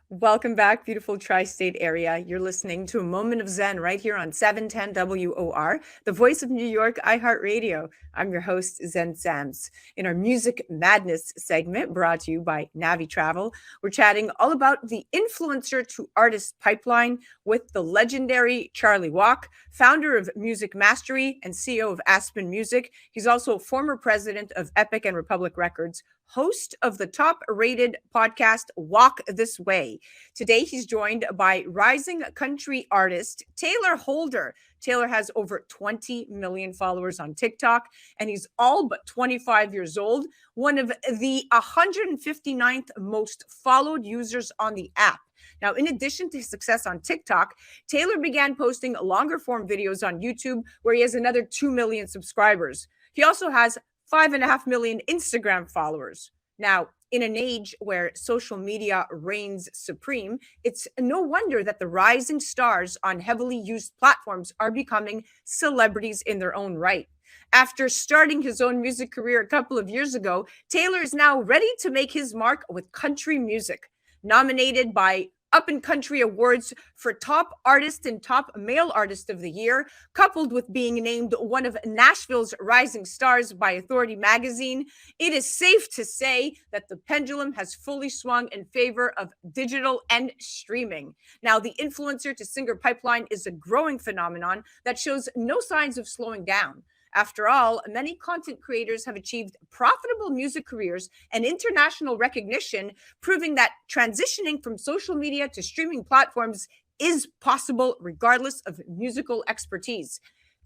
Welcome back, beautiful tri state area. You're listening to a moment of Zen right here on 710 WOR, the voice of New York, iHeartRadio. I'm your host, Zen Sams. In our Music Madness segment, brought to you by Navi Travel, we're chatting all about the influencer to artist pipeline with the legendary Charlie Walk, founder of Music Mastery and CEO of Aspen Music. He's also former president of Epic and Republic Records, host of the top rated podcast Walk This Way. Today, he's joined by rising country artist Tayler Holder. Tayler has over 20 million followers on TikTok, and he's all but 25 years old, one of the 159th most followed users on the app. Now, in addition to his success on TikTok, Tayler began posting longer form videos on YouTube, where he has another 2 million subscribers. He also has 5.5 million Instagram followers. Now, in an age where social media reigns supreme, it's no wonder that the rising stars on heavily used platforms are becoming celebrities in their own right. After starting his own music career a couple of years ago, Tayler is now ready to make his mark with country music. Nominated by Up and Country Awards for Top Artist and Top Male Artist of the Year, coupled with being named one of Nashville's rising stars by Authority magazine, it is safe to say that the pendulum has fully swung in favor of digital and streaming. Now, the influencer to singer pipeline is a growing phenomenon that shows no signs of slowing down. After all, many content creators have achieved profitable music careers and international recognition, proving that transitioning from social media to streaming platforms is possible regardless of musical expertise.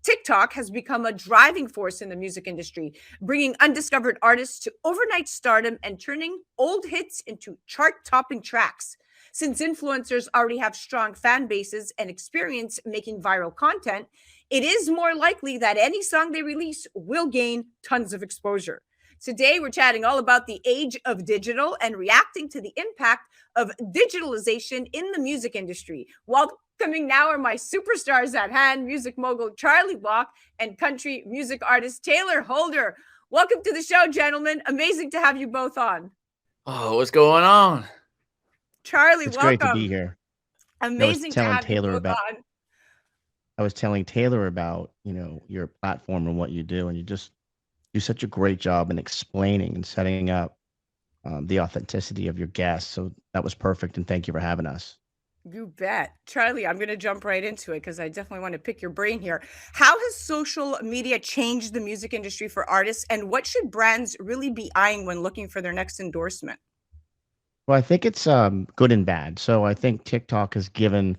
TikTok has become a driving force in the music industry, bringing undiscovered artists to overnight stardom and turning old hits into chart topping tracks. Since influencers already have strong fan bases and experience making viral content, it is more likely that any song they release will gain tons of exposure. Today, we're chatting all about the age of digital and reacting to the impact of digitalization in the music industry. Welcoming now are my superstars at hand, music mogul Charlie Walk and country music artist Tayler Holder. Welcome to the show, gentlemen. Amazing to have you both on. Oh, what's going on? Charlie, It's great to be welcome. here. I was Amazing to telling have you Taylor both about on. I was telling Taylor about, your platform and what you do, and you just do such a great job in explaining and setting up the authenticity of your guests. So that was perfect, and thank you for having us. You bet. Charlie, I'm going to jump right into it because I definitely want to pick your brain here. How has social media changed the music industry for artists, and what should brands really be eyeing when looking for their next endorsement? Well, I think it's good and bad. So I think TikTok has given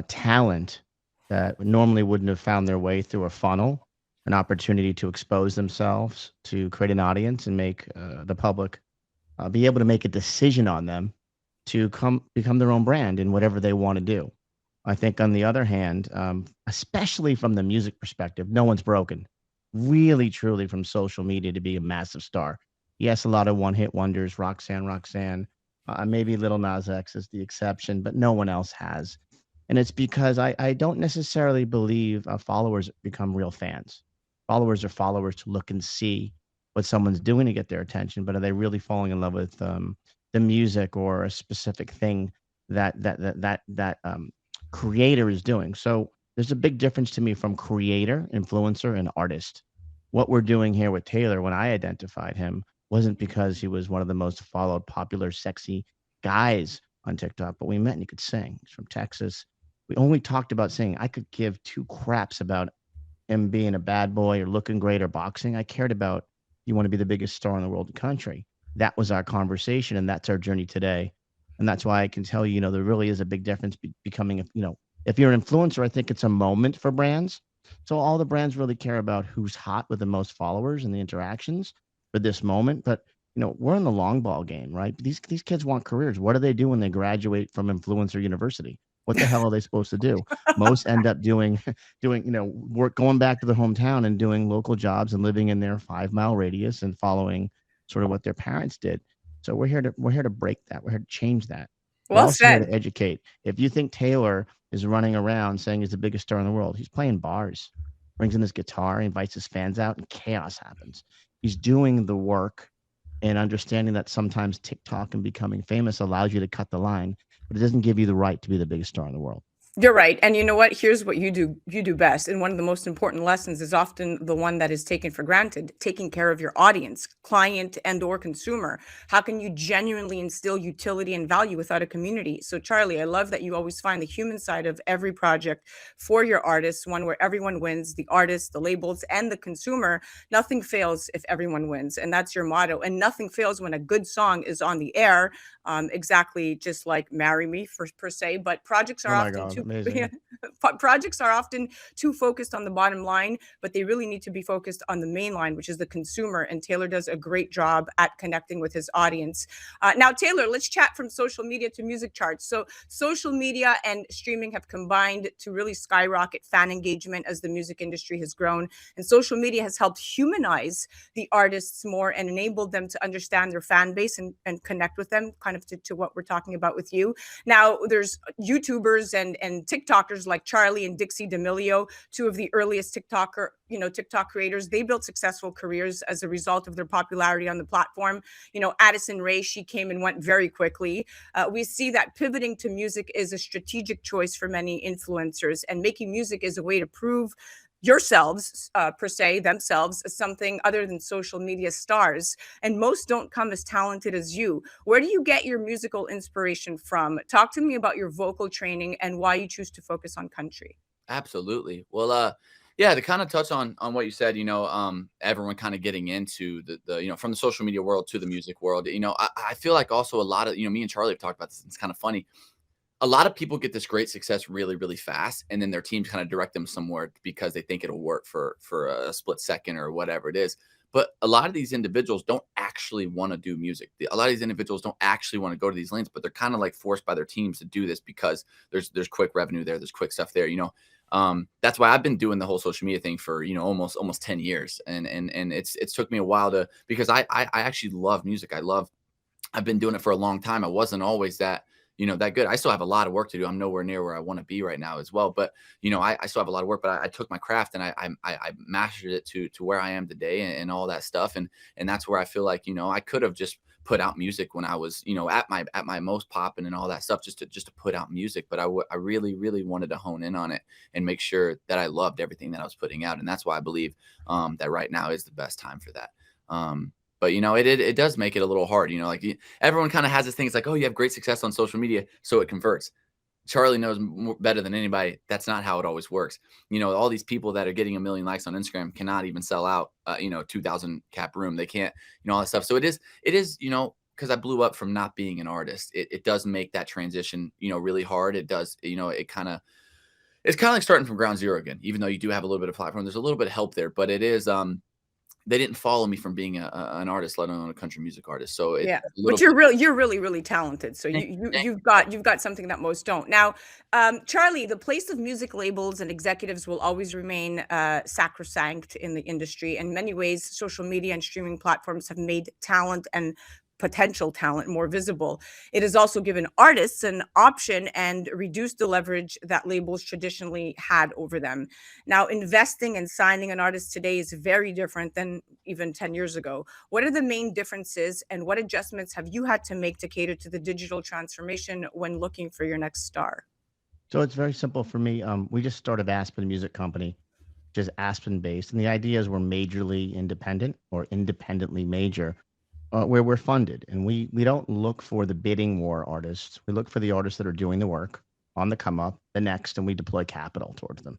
talent that normally wouldn't have found their way through a funnel an opportunity to expose themselves, to create an audience, and make the public be able to make a decision on them to become their own brand in whatever they want to do. I think, on the other hand, especially from the music perspective, no one's broken. Really, truly, from social media to be a massive star. Yes, a lot of one-hit wonders, Roxanne, maybe Little Nas X is the exception, but no one else has. And it's because I don't necessarily believe followers become real fans. Followers are followers to look and see what someone's doing to get their attention, but are they really falling in love with the music or a specific thing that creator is doing? So there's a big difference to me from creator, influencer, and artist. What we're doing here with Taylor, when I identified him, wasn't because he was one of the most followed, popular, sexy guys on TikTok, but we met and he could sing. He's from Texas. We only talked about singing. I could give two craps about him being a bad boy or looking great or boxing. I cared about, you want to be the biggest star in the world and country. That was our conversation, and that's our journey today. And that's why I can tell you, there really is a big difference becoming, if you're an influencer, I think it's a moment for brands. So all the brands really care about who's hot with the most followers and the interactions for this moment. But we're in the long ball game, right? These kids want careers. What do they do when they graduate from influencer university? What the hell are they supposed to do? Most end up doing work, going back to their hometown and doing local jobs and living in their 5 mile radius and following sort of what their parents did. So we're here to break that. We're here to change that. We're Well also here said. to educate. If you think Taylor is running around saying he's the biggest star in the world, he's playing bars, brings in his guitar, invites his fans out, and chaos happens. He's doing the work and understanding that sometimes TikTok and becoming famous allows you to cut the line but it doesn't give you the right to be the biggest star in the world. You're right. And you know what? Here's what you do best. And one of the most important lessons is often the one that is taken for granted, taking care of your audience, client and or consumer. How can you genuinely instill utility and value without a community? So Charlie, I love that you always find the human side of every project for your artists, one where everyone wins, the artist, the labels, and the consumer. Nothing fails if everyone wins. And that's your motto. And nothing fails when a good song is on the air. Exactly, just like "Marry Me" per se, but projects are Oh my often God, too amazing. projects are often too focused on the bottom line, but they really need to be focused on the main line, which is the consumer. And Taylor does a great job at connecting with his audience. Now, Taylor, let's chat from social media to music charts. So, social media and streaming have combined to really skyrocket fan engagement as the music industry has grown. And social media has helped humanize the artists more and enabled them to understand their fan base and connect with them, kind of to what we're talking about with you. Now, there's YouTubers and TikTokers like Charlie and Dixie D'Amelio, two of the earliest TikTok creators. They built successful careers as a result of their popularity on the platform. Addison Rae, she came and went very quickly. We see that pivoting to music is a strategic choice for many influencers, and making music is a way to prove yourselves, per se, themselves, as something other than social media stars. And most don't come as talented as you. Where do you get your musical inspiration from? Talk to me about your vocal training and why you choose to focus on country. Absolutely. Well, yeah, to kind of touch on what you said, everyone kind of getting into the from the social media world to the music world. I feel like also a lot of, me and Charlie have talked about this. It's kind of funny. A lot of people get this great success really, really fast, and then their teams kind of direct them somewhere because they think it'll work for a split second or whatever it is. But a lot of these individuals don't actually want to do music. A lot of these individuals don't actually want to go to these lanes, but they're kind of like forced by their teams to do this because there's quick revenue there, there's quick stuff there. That's why I've been doing the whole social media thing for almost 10 years, and it's took me a while because I actually love music. I've been doing it for a long time. I wasn't always that good. I still have a lot of work to do. I'm nowhere near where I want to be right now as well. But, I still have a lot of work, but I took my craft and I mastered it to where I am today and all that stuff. And that's where I feel like, I could have just put out music when I was, at my most popping and all that stuff, just to put out music. But I really, really wanted to hone in on it and make sure that I loved everything that I was putting out. And that's why I believe that right now is the best time for that. But it does make it a little hard. Everyone kind of has this thing. It's like, oh, you have great success on social media, so it converts. Charlie knows better than anybody. That's not how it always works. All these people that are getting 1 million likes on Instagram cannot even sell out, 2,000 cap room. They can't, all that stuff. So it is, because I blew up from not being an artist. It does make that transition, really hard. It does, it's kind of like starting from ground zero again. Even though you do have a little bit of platform, there's a little bit of help there, but it is, they didn't follow me from being an artist, let alone a country music artist. So Yeah, but you're really talented. So you've got something that most don't. Now, Charlie, the place of music labels and executives will always remain sacrosanct in the industry. In many ways, social media and streaming platforms have made talent and potential talent more visible. It has also given artists an option and reduced the leverage that labels traditionally had over them. Now, investing and signing an artist today is very different than even 10 years ago. What are the main differences and what adjustments have you had to make to cater to the digital transformation when looking for your next star? So it's very simple for me. We just started Aspen Music Company, which is Aspen based, and the idea is we're majorly independent or independently major, where we're funded, and we don't look for the bidding war artists. We look for the artists that are doing the work on the come up, the next, and we deploy capital towards them.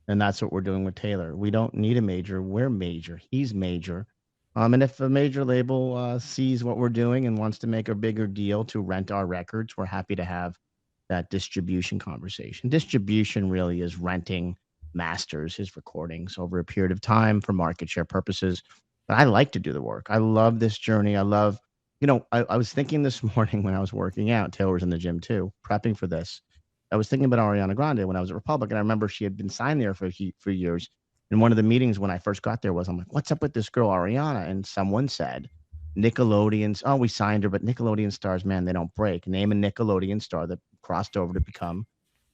And that's what we're doing with Taylor. We don't need a major. We're major. He's major. And if a major label sees what we're doing and wants to make a bigger deal to rent our records, we're happy to have that distribution conversation. Distribution really is renting masters, his recordings over a period of time for market share purposes. But I like to do the work. I love this journey. I love, I was thinking this morning when I was working out, Taylor was in the gym too, prepping for this. I was thinking about Ariana Grande when I was at Republic, and I remember she had been signed there for years. And one of the meetings when I first got there was, I'm like, what's up with this girl, Ariana? And someone said, Nickelodeon's, oh, we signed her, but Nickelodeon stars, man, they don't break. Name a Nickelodeon star that crossed over to become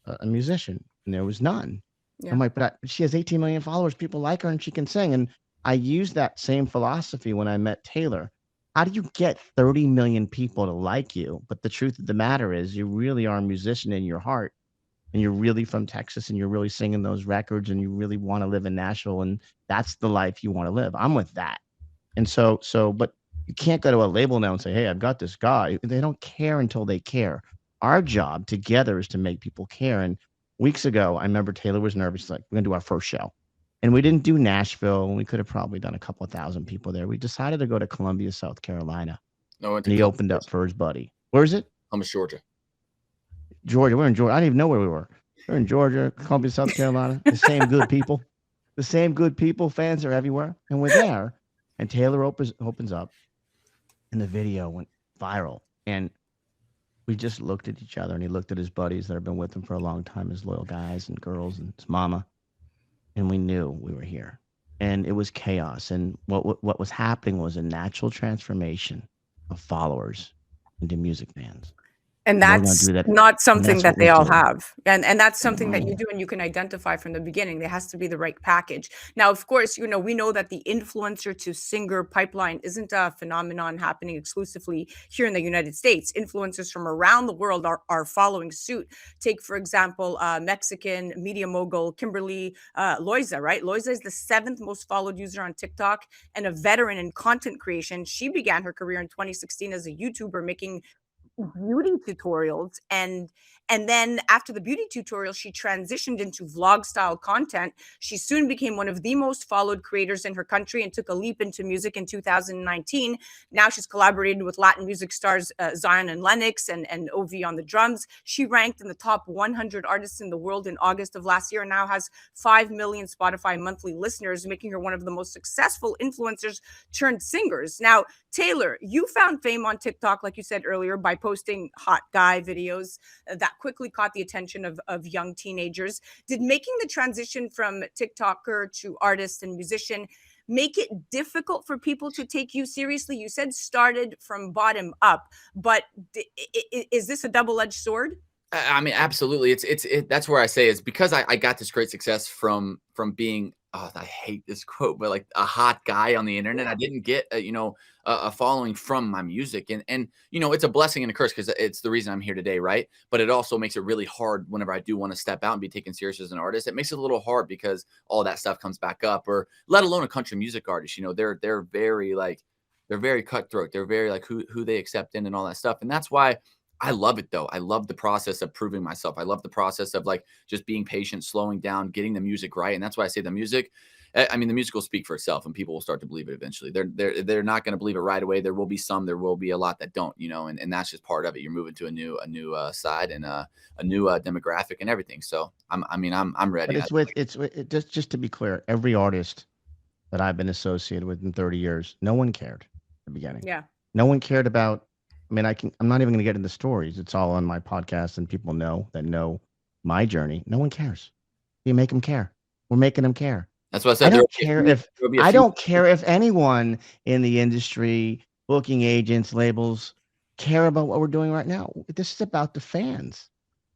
a musician. And there was none. Yeah. I'm like, but she has 18 million followers. People like her and she can sing. And I used that same philosophy when I met Taylor. How do you get 30 million people to like you? But the truth of the matter is, you really are a musician in your heart, and you're really from Texas, and you're really singing those records, and you really want to live in Nashville, and that's the life you want to live. I'm with that. And but you can't go to a label now and say, "Hey, I've got this guy." They don't care until they care. Our job together is to make people care. And weeks ago, I remember Taylor was nervous. She's like, "We're gonna do our first show," and we didn't do Nashville. We could have probably done a couple of thousand people there. We decided to go to Columbia, South Carolina, I went to and he opened up for his buddy. Where is it? Columbus, Georgia. Georgia. We're in Georgia. I didn't even know where we were. We're in Georgia, Columbia, South Carolina. The same good people. The same good people. Fans are everywhere, and we're there. And Taylor opens up, and the video went viral. And we just looked at each other, and he looked at his buddies that have been with him for a long time, his loyal guys and girls, and his mama, and we knew we were here. And it was chaos. And what was happening was a natural transformation of followers into music fans. And We're gonna that's do that, not and something that's that what they we're all doing. have. And that's something that you do and you can identify from the beginning. There has to be the right package. Now, of course, we know that the influencer to singer pipeline isn't a phenomenon happening exclusively here in the United States. Influencers from around the world are following suit. Take, for example, Mexican media mogul Kimberly Loaiza, right? Loaiza is the 7th most followed user on TikTok and a veteran in content creation. She began her career in 2016 as a YouTuber making beauty tutorials, and then after the beauty tutorial she transitioned into vlog style content. She soon became one of the most followed creators in her country and took a leap into music in 2019. Now she's collaborated with Latin music stars Zion and Lennox and OV on the drums. She ranked in the top 100 artists in the world in August of last year and now has 5 million Spotify monthly listeners, making her one of the most successful influencers turned singers. Now, Tayler, you found fame on TikTok, like you said earlier, by posting hot guy videos that quickly caught the attention of young teenagers. Did making the transition from TikToker to artist and musician make it difficult for people to take you seriously? You said started from bottom up, but is this a double-edged sword? I mean, absolutely. That's where I say it's because I got this great success from being, oh, I hate this quote, but like a hot guy on the internet. I didn't get a following from my music, and it's a blessing and a curse because it's the reason I'm here today, right? But it also makes it really hard whenever I do want to step out and be taken serious as an artist. It makes it a little hard because all that stuff comes back up, or let alone a country music artist. They're very like they're very cutthroat. They're very like who they accept in and all that stuff, and that's why. I love it though. I love the process of proving myself. I love the process of like just being patient, slowing down, getting the music right. And that's why I say the music. I mean, the music will speak for itself, and people will start to believe it eventually. They're not going to believe it right away. There will be some. There will be a lot that don't. And that's just part of it. You're moving to a new side and a new demographic and everything. So I'm ready. But just to be clear, every artist that I've been associated with in 30 years, no one cared at the beginning. Yeah. No one cared about. I mean, I'm not even going to get into stories. It's all on my podcast, and people know my journey. No one cares. You make them care. We're making them care. That's what I said. I don't care if anyone in the industry, booking agents, labels, care about what we're doing right now. This is about the fans.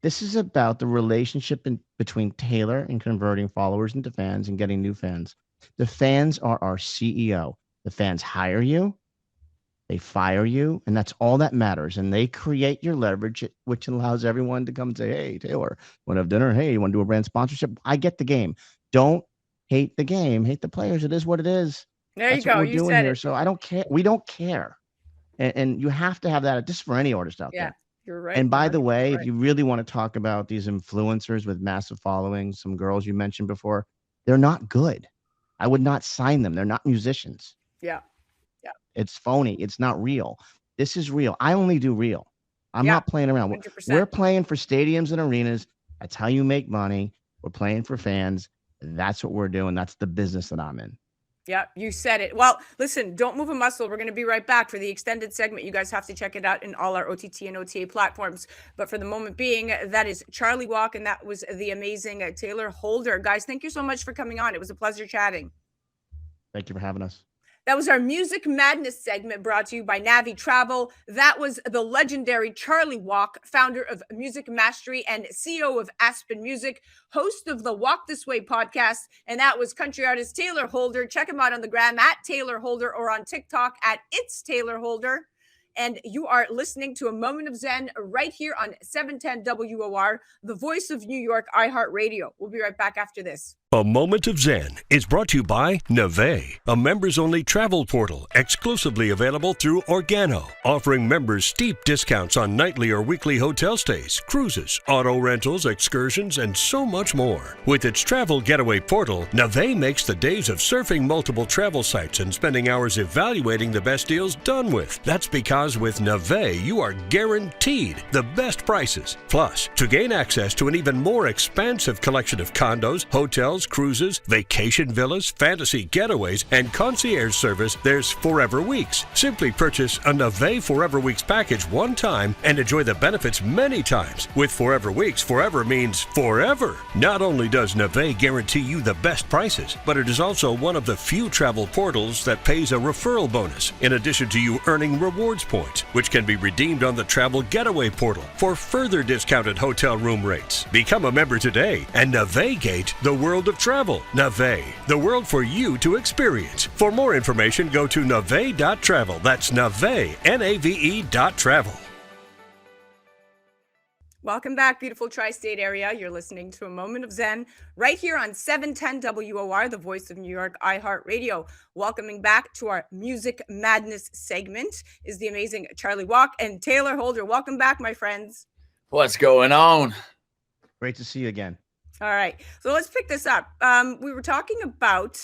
This is about the relationship between Taylor and converting followers into fans and getting new fans. The fans are our CEO. The fans hire you. They fire you, and that's all that matters. And they create your leverage, which allows everyone to come and say, "Hey, Taylor, want to have dinner? Hey, you want to do a brand sponsorship?" I get the game. Don't hate the game. Hate the players. It is what it is. There That's you go. what we're You doing said here. it. So I don't care. We don't care. And you have to have that just for any artist out Yeah, there. you're right. And by the 100% way, right. if you really want to talk about these influencers with massive followings, some girls you mentioned before, they're not good. I would not sign them. They're not musicians. Yeah. It's phony. It's not real. This is real. I only do real. I'm Yeah, not playing around. 100%. We're playing for stadiums and arenas. That's how you make money. We're playing for fans. That's what we're doing. That's the business that I'm in. Yeah, you said it. Well, listen, don't move a muscle. We're going to be right back for the extended segment. You guys have to check it out in all our OTT and OTA platforms. But for the moment being, that is Charlie Walk, and that was the amazing Taylor Holder. Guys, thank you so much for coming on. It was a pleasure chatting. Thank you for having us. That was our Music Madness segment brought to you by Navi Travel. That was the legendary Charlie Walk, founder of Music Mastery and CEO of Aspen Music, host of the Walk This Way podcast. And that was country artist Tayler Holder. Check him out on the gram at Tayler Holder or on TikTok at It's Tayler Holder. And you are listening to A Moment of Zen right here on 710 WOR, the voice of New York, iHeartRadio. We'll be right back after this. A Moment of Zen is brought to you by Nave, a members-only travel portal exclusively available through Organo, offering members steep discounts on nightly or weekly hotel stays, cruises, auto rentals, excursions, and so much more. With its travel getaway portal, Nave makes the days of surfing multiple travel sites and spending hours evaluating the best deals done with. That's because with Nave, you are guaranteed the best prices. Plus, to gain access to an even more expansive collection of condos, hotels, cruises, vacation villas, fantasy getaways, and concierge service, there's Forever Weeks. Simply purchase a Nave Forever Weeks package one time and enjoy the benefits many times. With Forever Weeks, forever means forever. Not only does Nave guarantee you the best prices, but it is also one of the few travel portals that pays a referral bonus, in addition to you earning rewards points, which can be redeemed on the Travel Getaway portal for further discounted hotel room rates. Become a member today and navigate the world of travel. Nave, the world for you to experience. For more information, go to nave.travel. That's nave, N-A-V-E.travel. Welcome back, beautiful tri-state area. You're listening to A Moment of Zen right here on 710 WOR, the voice of New York, iHeartRadio. Welcoming back to our Music Madness segment is the amazing Charlie Walk and Tayler Holder. Welcome back, my friends. What's going on? Great to see you again. All right, so let's pick this up. We were talking about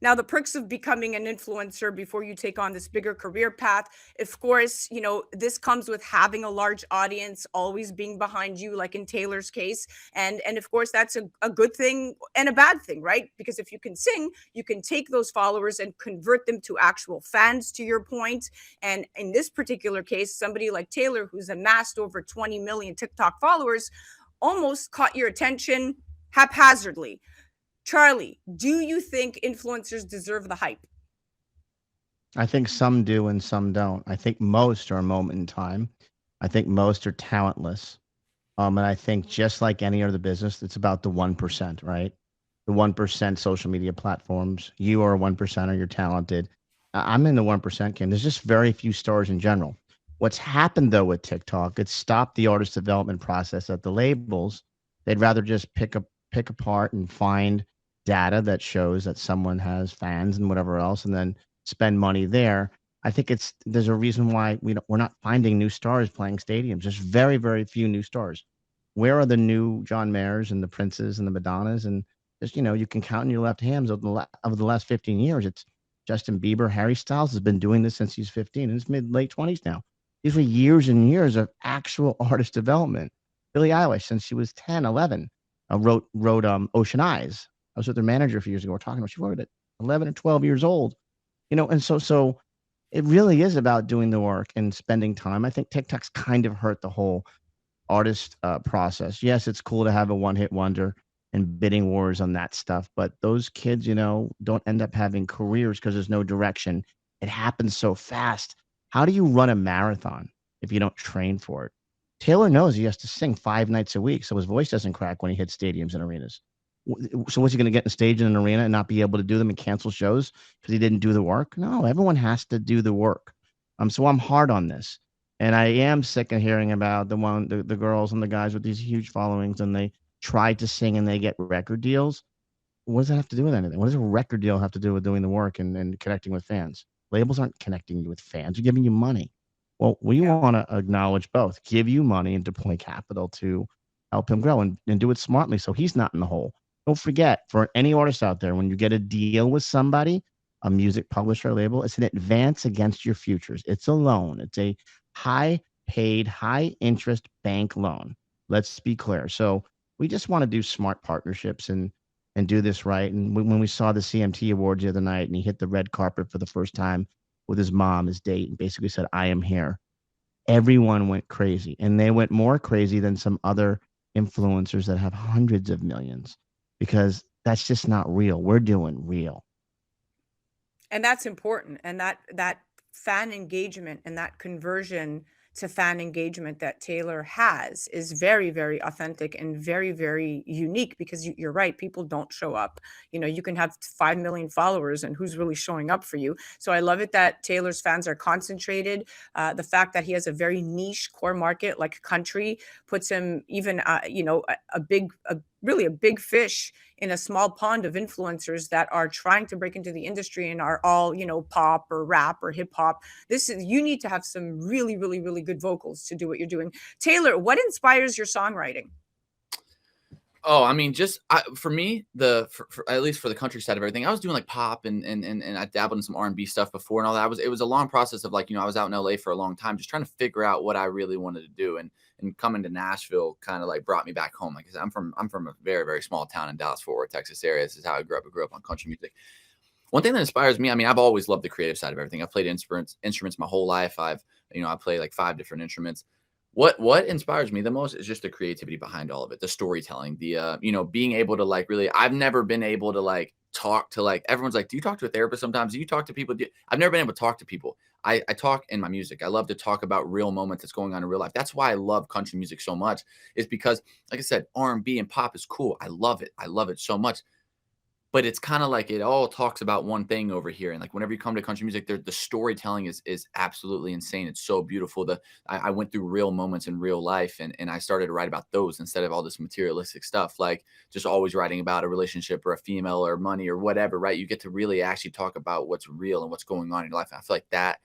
now the perks of becoming an influencer before you take on this bigger career path. Of course, you know, this comes with having a large audience, always being behind you, like in Taylor's case. And of course, that's a good thing and a bad thing, right? Because if you can sing, you can take those followers and convert them to actual fans, to your point. And in this particular case, somebody like Tayler, who's amassed over 20 million TikTok followers, almost caught your attention haphazardly. Charlie, do you think influencers deserve the hype? I think some do and some don't. I think most are a moment in time. I think most are talentless. And I think just like any other business, it's about the 1%, right? The 1% social media platforms. You are a 1%er, you're talented. I'm in the 1% game. There's just very few stars in general. What's happened though with TikTok, it's stopped the artist development process at the labels. They'd rather just pick apart and find data that shows that someone has fans and whatever else, and then spend money there. I think there's a reason why we're not finding new stars playing stadiums. There's very, very few new stars. Where are the new John Mayers and the Princes and the Madonnas? And just, you can count in your left hands over the last 15 years. It's Justin Bieber. Harry Styles has been doing this since he's 15, in his late 20s now. These were years and years of actual artist development. Billie Eilish, since she was 10, 11, wrote Ocean Eyes. I was with their manager a few years ago. We're talking about, she wrote it 11 or 12 years old, and so it really is about doing the work and spending time. I think TikTok's kind of hurt the whole artist process. Yes, it's cool to have a one-hit wonder and bidding wars on that stuff, but those kids, don't end up having careers because there's no direction. It happens so fast. How do you run a marathon if you don't train for it? Taylor knows he has to sing 5 nights a week, so his voice doesn't crack when he hits stadiums and arenas. So what's he going to get in a stage in an arena and not be able to do them and cancel shows because he didn't do the work? No, everyone has to do the work. So I'm hard on this. And I am sick of hearing about the girls and the guys with these huge followings, and they try to sing and they get record deals. What does that have to do with anything? What does a record deal have to do with doing the work and connecting with fans? Labels aren't connecting you with fans. They're giving you money. Well, we want to acknowledge both, give you money and deploy capital to help him grow and do it smartly so he's not in the hole. Don't forget, for any artist out there, when you get a deal with somebody, a music publisher label, it's an advance against your futures. It's a loan. It's a high-paid, high-interest bank loan. Let's be clear. So we just want to do smart partnerships and do this right. And when we saw the CMT Awards the other night and he hit the red carpet for the first time with his mom, his date, and basically said, I am here, everyone went crazy. And they went more crazy than some other influencers that have hundreds of millions, because that's just not real. We're doing real. And that's important. And that fan engagement and that conversion to fan engagement that Taylor has is very, very authentic and very, very unique because you're right. People don't show up. You can have 5 million followers and who's really showing up for you. So I love it that Taylor's fans are concentrated. The fact that he has a very niche core market like country puts him even, really a big fish in a small pond of influencers that are trying to break into the industry and are all, pop or rap or hip hop. You need to have some really, really, really good vocals to do what you're doing. Taylor, what inspires your songwriting? Oh, I mean, for me, for at least for the country side of everything, I was doing like pop and I dabbled in some R&B stuff before and all that. It was a long process of like, I was out in LA for a long time, just trying to figure out what I really wanted to do. And coming to Nashville kind of like brought me back home. Like I said, I'm from a very, very small town in Dallas-Fort Worth, Texas area. This is how I grew up. I grew up on country music. One thing that inspires me, I mean, I've always loved the creative side of everything. I've played instruments my whole life. I play like 5 different instruments. What inspires me the most is just the creativity behind all of it, the storytelling, being able to like really, I've never been able to like talk to like, everyone's like, do you talk to a therapist sometimes? Do you talk to people? I've never been able to talk to people. I talk in my music. I love to talk about real moments that's going on in real life. That's why I love country music so much, is because, like I said, R&B and pop is cool. I love it. I love it so much. But it's kind of like it all talks about one thing over here. And like whenever you come to country music, the storytelling is absolutely insane. It's so beautiful. I went through real moments in real life and I started to write about those instead of all this materialistic stuff, like just always writing about a relationship or a female or money or whatever, right? You get to really actually talk about what's real and what's going on in your life. And I feel like that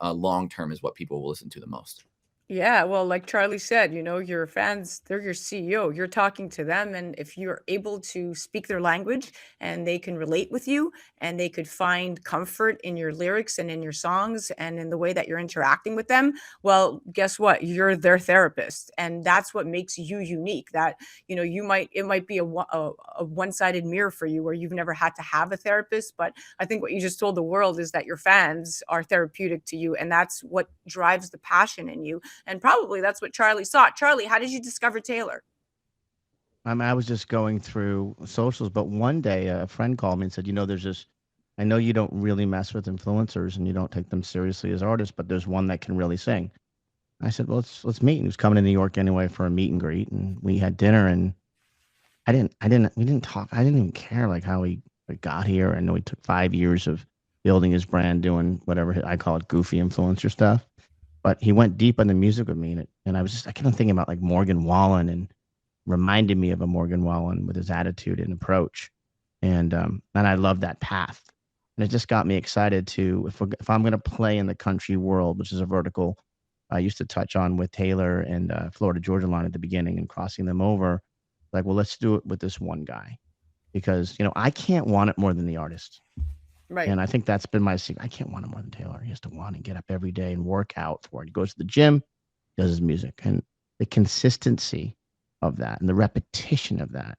long term is what people will listen to the most. Yeah, well, like Charlie said, your fans, they're your CEO. You're talking to them. And if you're able to speak their language and they can relate with you and they could find comfort in your lyrics and in your songs and in the way that you're interacting with them, well, guess what? You're their therapist. And that's what makes you unique. That, it might be a one-sided mirror for you where you've never had to have a therapist. But I think what you just told the world is that your fans are therapeutic to you. And that's what drives the passion in you. And probably that's what Charlie saw. Charlie, how did you discover Taylor? I was just going through socials, but one day a friend called me and said, there's this, I know you don't really mess with influencers and you don't take them seriously as artists, but there's one that can really sing. I said, well, let's meet. And he was coming to New York anyway for a meet and greet, and we had dinner. And we didn't talk. I didn't even care like how he got here. I know he took 5 years of building his brand, doing whatever I call it, goofy influencer stuff. But he went deep on the music with me, and I kept on thinking about like Morgan Wallen, and reminded me of a Morgan Wallen with his attitude and approach, and I love that path, and it just got me excited to if I'm going to play in the country world, which is a vertical I used to touch on with Taylor and Florida Georgia Line at the beginning and crossing them over, like, well, let's do it with this one guy, because I can't want it more than the artist. Right. And I think that's been my secret. I can't want it more than Taylor. He has to want and get up every day and work out for it. He goes to the gym, does his music. And the consistency of that and the repetition of that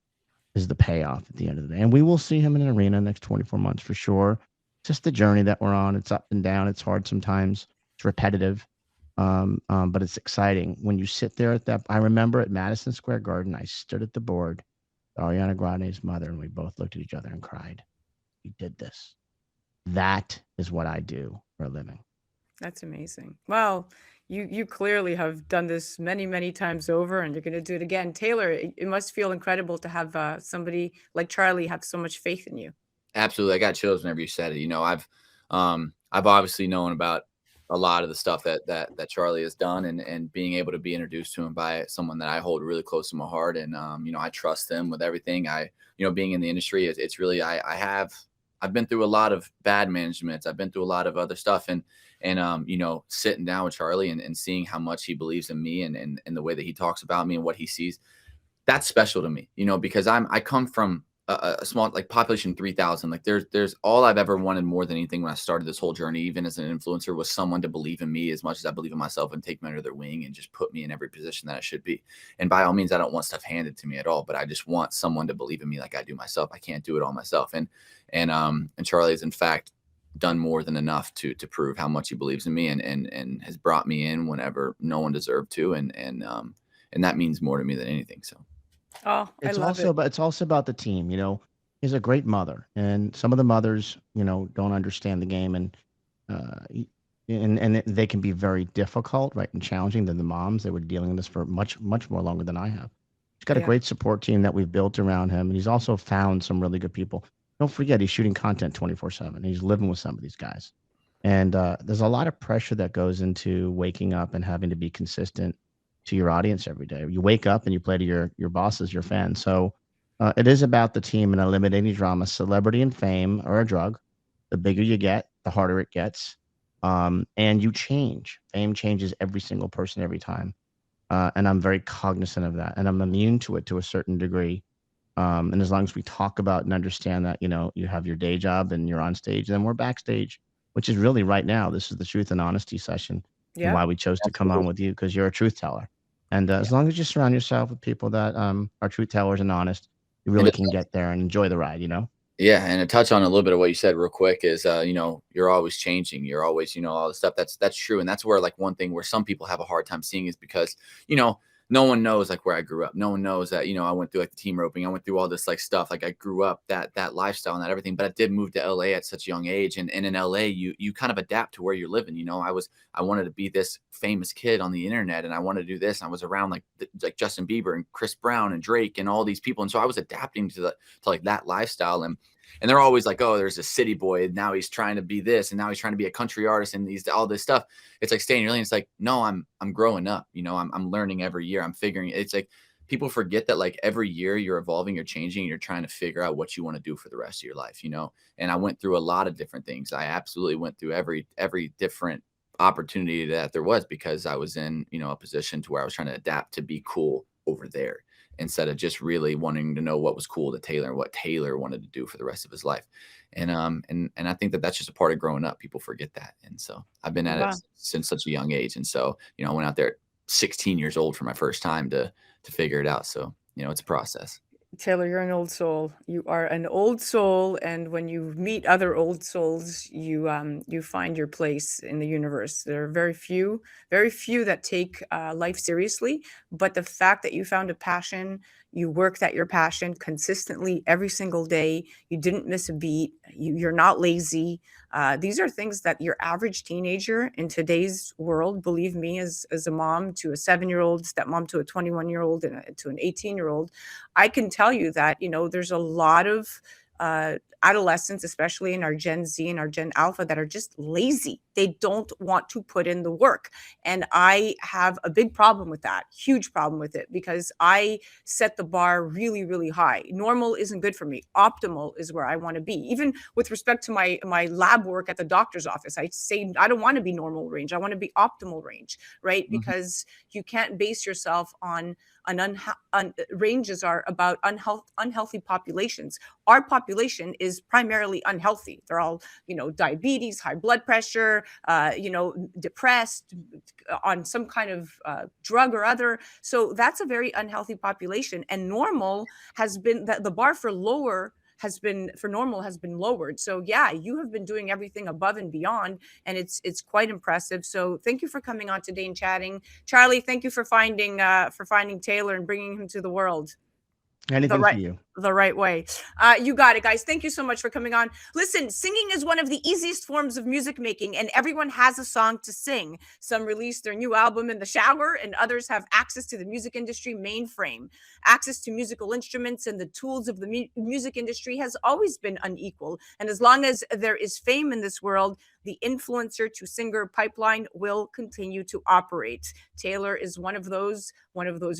is the payoff at the end of the day. And we will see him in an arena next 24 months for sure. It's just the journey that we're on. It's up and down. It's hard sometimes. It's repetitive. But it's exciting. When you sit there I remember at Madison Square Garden, I stood at the board, Ariana Grande's mother, and we both looked at each other and cried. We did this. That is what I do for a living. That's amazing. Well, you clearly have done this many, many times over, and you're going to do it again. Taylor, it must feel incredible to have somebody like Charlie have so much faith in you. Absolutely. I got chills whenever you said it. I've obviously known about a lot of the stuff that Charlie has done, and being able to be introduced to him by someone that I hold really close to my heart. And, I trust them with everything. Being in the industry, it's really, I've been through a lot of bad managements. I've been through a lot of other stuff, and sitting down with Charlie and seeing how much he believes in me and the way that he talks about me and what he sees, that's special to me, because I come from a small, like, population 3,000. Like there's all I've ever wanted more than anything when I started this whole journey, even as an influencer, was someone to believe in me as much as I believe in myself and take me under their wing and just put me in every position that I should be. And by all means, I don't want stuff handed to me at all, but I just want someone to believe in me like I do myself. I can't do it all myself. And Charlie has in fact done more than enough to prove how much he believes in me and has brought me in whenever no one deserved to. And that means more to me than anything. So. Oh, I love it. But it's also about the team. is a great mother, and some of the mothers, don't understand the game, y- and they can be very difficult, right, and challenging than the moms that were dealing with this for much much more longer than I have. He's got a Yeah. great support team that we've built around him, and he's also found some really good people. Don't forget, he's shooting content 24/7. He's living with some of these guys, and there's a lot of pressure that goes into waking up and having to be consistent to your audience every day. You wake up and you play to your bosses, your fans. So it is about the team and eliminating drama. Celebrity and fame are a drug. The bigger you get, the harder it gets. And you change. Fame changes every single person every time. And I'm very cognizant of that. And I'm immune to it to a certain degree. And as long as we talk about and understand that, you have your day job and you're on stage, then we're backstage, which is really right now. This is the truth and honesty session, and Yeah. why we chose to come on Absolutely. with you, because you're a truth teller. And as long as you surround yourself with people that are truth tellers and honest, you And really can get there and enjoy the ride. Yeah, and to touch on a little bit of what you said real quick is, you're always changing. You're always, all the stuff that's true, and that's where like one thing where some people have a hard time seeing is because, you know, no one knows like where I grew up. No one knows that, I went through like the team roping. I went through all this like stuff. Like I grew up that lifestyle and that everything. But I did move to LA at such a young age, and in LA, you kind of adapt to where you're living. I wanted to be this famous kid on the internet, and I wanted to do this. And I was around like Justin Bieber and Chris Brown and Drake and all these people, and so I was adapting to like that lifestyle. And they're always like, oh, there's a city boy. And now he's trying to be this. And now he's trying to be a country artist and he's all this stuff. It's like staying early. It's like, no, I'm growing up. I'm learning every year. I'm figuring it's like people forget that like every year you're evolving, you're changing, you're trying to figure out what you want to do for the rest of your life. And I went through a lot of different things. I absolutely went through every different opportunity that there was because I was in, a position to where I was trying to adapt to be cool over there instead of just really wanting to know what was cool to Tayler and what Tayler wanted to do for the rest of his life. And I think that that's just a part of growing up. People forget that. And so I've been at it Wow. since such a young age. And so, I went out there at 16 years old for my first time to figure it out. So, it's a process. Taylor, you're an old soul. You are an old soul, and when you meet other old souls, you find your place in the universe. There are very few that take life seriously. But the fact that you found a passion, you worked at your passion consistently every single day, you didn't miss a beat, you're not lazy. These are things that your average teenager in today's world, believe me, as a mom to a 7-year-old, stepmom to a 21-year-old, and to an 18-year-old, I can tell you that, there's a lot of adolescents, especially in our Gen Z and our Gen Alpha, that are just lazy. They don't want to put in the work. And I have a big problem with that, huge problem with it, because I set the bar really, really high. Normal isn't good for me. Optimal is where I want to be. Even with respect to my lab work at the doctor's office, I say I don't want to be normal range. I want to be optimal range, right? Mhm. Because you can't base yourself on ranges are about unhealthy populations. Our population is primarily unhealthy. They're all, diabetes, high blood pressure, depressed, on some kind of drug or other. So that's a very unhealthy population. And normal has been the bar for normal has been lowered. So yeah, you have been doing everything above and beyond, and it's quite impressive. So thank you for coming on today and chatting. Charlie, thank you for finding Taylor and bringing him to the world the Anything for right you. the right way. You got it, guys. Thank you so much for coming on. Listen, singing is one of the easiest forms of music making, and everyone has a song to sing. Some release their new album in the shower, and others have access to the music industry mainframe. Access to musical instruments and the tools of the music industry has always been unequal. And as long as there is fame in this world, the influencer to singer pipeline will continue to operate. Taylor is one of those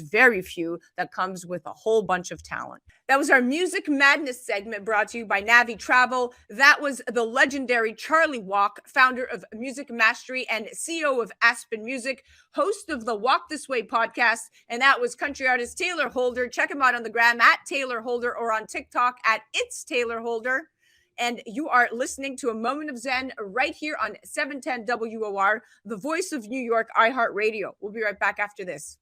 very few that comes with a whole bunch of talent. That was our Music Madness segment brought to you by Navi Travel. That was the legendary Charlie Walk, founder of Music Mastery and CEO of Aspen Music, host of the Walk This Way podcast. And that was country artist Taylor Holder. Check him out on the gram at Taylor Holder or on TikTok at It's Taylor Holder. And you are listening to A Moment of Zen right here on 710 WOR, the voice of New York, iHeartRadio. We'll be right back after this.